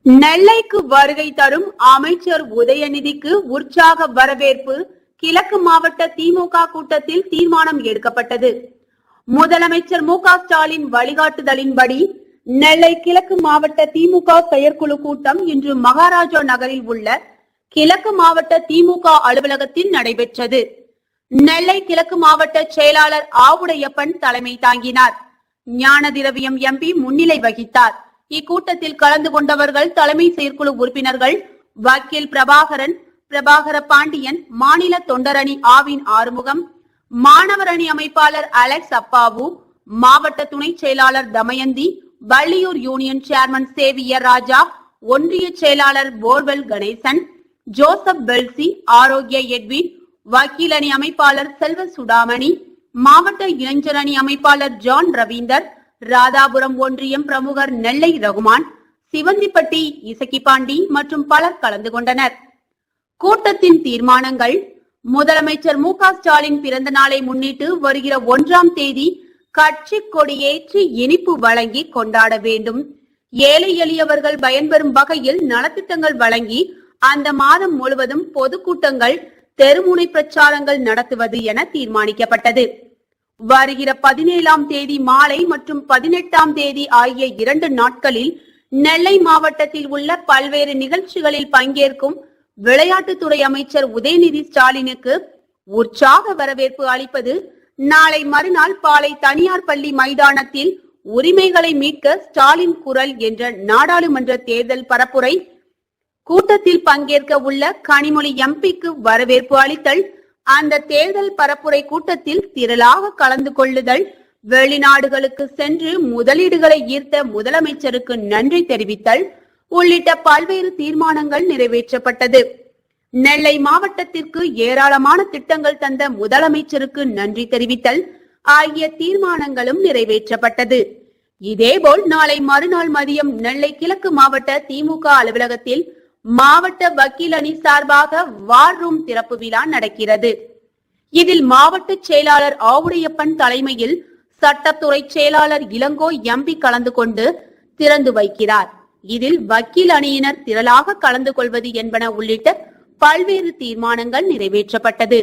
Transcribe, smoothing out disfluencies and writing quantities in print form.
நெல்லைக்கு வருகை தரும் அமைச்சர் உதயநிதிக்கு உற்சாக வரவேற்பு. கிழக்கு மாவட்ட திமுக கூட்டத்தில் தீர்மானம் எடுக்கப்பட்டது. முதலமைச்சர் மு.க.ஸ்டாலின் வழிகாட்டுதலின்படி நெல்லை கிழக்கு மாவட்ட திமுக செயற்குழு கூட்டம் இன்று மகாராஜா நகரில் உள்ள கிழக்கு மாவட்ட திமுக அலுவலகத்தில் நடைபெற்றது. நெல்லை கிழக்கு மாவட்ட செயலாளர் ஆவுடையப்பன் தலைமை தாங்கினார். ஞான திரவியம் எம்பி முன்னிலை வகித்தார். இக்கூட்டத்தில் கலந்து கொண்டவர்கள் தலைமை செயற்குழு உறுப்பினர்கள் வக்கீல் பிரபாகர பாண்டியன், மாநில தொண்டரணி ஆவின் ஆறுமுகம், மாணவர் அணி அமைப்பாளர் அலெக்ஸ் அப்பாவு, மாவட்ட துணை செயலாளர் தமயந்தி, வள்ளியூர் யூனியன் சேர்மன் சேவியர் ராஜா, ஒன்றிய செயலாளர் போர்வெல் கணேசன், ஜோசப் பெல்சி, ஆரோக்கிய எட்வின், வக்கீல் அணி அமைப்பாளர் செல்வ சுடாமணி, மாவட்ட இளைஞர் அணி அமைப்பாளர் ஜான் ரவீந்தர், ராதாபுரம் ஒன்றியம் பிரமுகர் நெல்லை ரகுமான், சிவந்திப்பட்டி இசக்கிபாண்டி மற்றும் பலர் கலந்து கொண்டனர். கூட்டத்தின் தீர்மானங்கள்: முதலமைச்சர் மு.க.ஸ்டாலின் பிறந்த நாளை முன்னிட்டு வருகிற 1ஆம் தேதி கட்சி கொடியேற்றி இனிப்பு வழங்கி கொண்டாட வேண்டும். ஏழை எளியவர்கள் பயன்பெறும் வகையில் நலத்திட்டங்கள் வழங்கி அந்த மாதம் முழுவதும் பொதுக்கூட்டங்கள், தெருமுனை பிரச்சாரங்கள் நடத்துவது என தீர்மானிக்கப்பட்டது. வருகிற 17ஆம் தேதி மாலை மற்றும் 18ஆம் தேதி ஆகிய 2 நாட்களில் நெல்லை மாவட்டத்தில் உள்ள பல்வேறு நிகழ்ச்சிகளில் பங்கேற்கும் விளையாட்டுத்துறை அமைச்சர் உதயநிதி ஸ்டாலினுக்கு உற்சாக வரவேற்பு அளிப்பது. நாளை மறுநாள் பாளை தனியார் பள்ளி மைதானத்தில் உரிமைகளை மீட்க ஸ்டாலின் குரல் என்ற நாடாளுமன்ற தேர்தல் பரப்புரை. கூட்டத்தில் பங்கேற்க உள்ள கனிமொழி எம்பிக்கு வரவேற்பு அளித்தல். அந்த தேர்தல் பரப்புரை கூட்டத்தில் திரளாக கலந்து கொள்ளுதல். வெளிநாடுகளுக்கு சென்று முதலீடுகளை ஈர்த்த முதலமைச்சருக்கு நன்றி தெரிவித்தல் உள்ளிட்ட பல்வேறு தீர்மானங்கள் நிறைவேற்றப்பட்டது. நெல்லை மாவட்டத்திற்கு ஏராளமான திட்டங்கள் தந்த முதலமைச்சருக்கு நன்றி தெரிவித்தல் ஆகிய தீர்மானங்களும் நிறைவேற்றப்பட்டது. இதேபோல் நாளை மறுநாள் மதியம் நெல்லை கிழக்கு மாவட்ட திமுக அலுவலகத்தில் மாவட்ட வக்கீல் அணி சார்பாக வார் ரூம் திறப்பு விழா நடக்கிறது. இதில் மாவட்ட செயலாளர் ஆவுடையப்பன் தலைமையில் சட்டத்துறை செயலாளர் இளங்கோ எம்பி கலந்து கொண்டு திறந்து வைக்கிறார். இதில் வக்கீல் அணியினர் திரளாக கலந்து கொள்வது என்பன உள்ளிட்ட பல்வேறு தீர்மானங்கள் நிறைவேற்றப்பட்டது.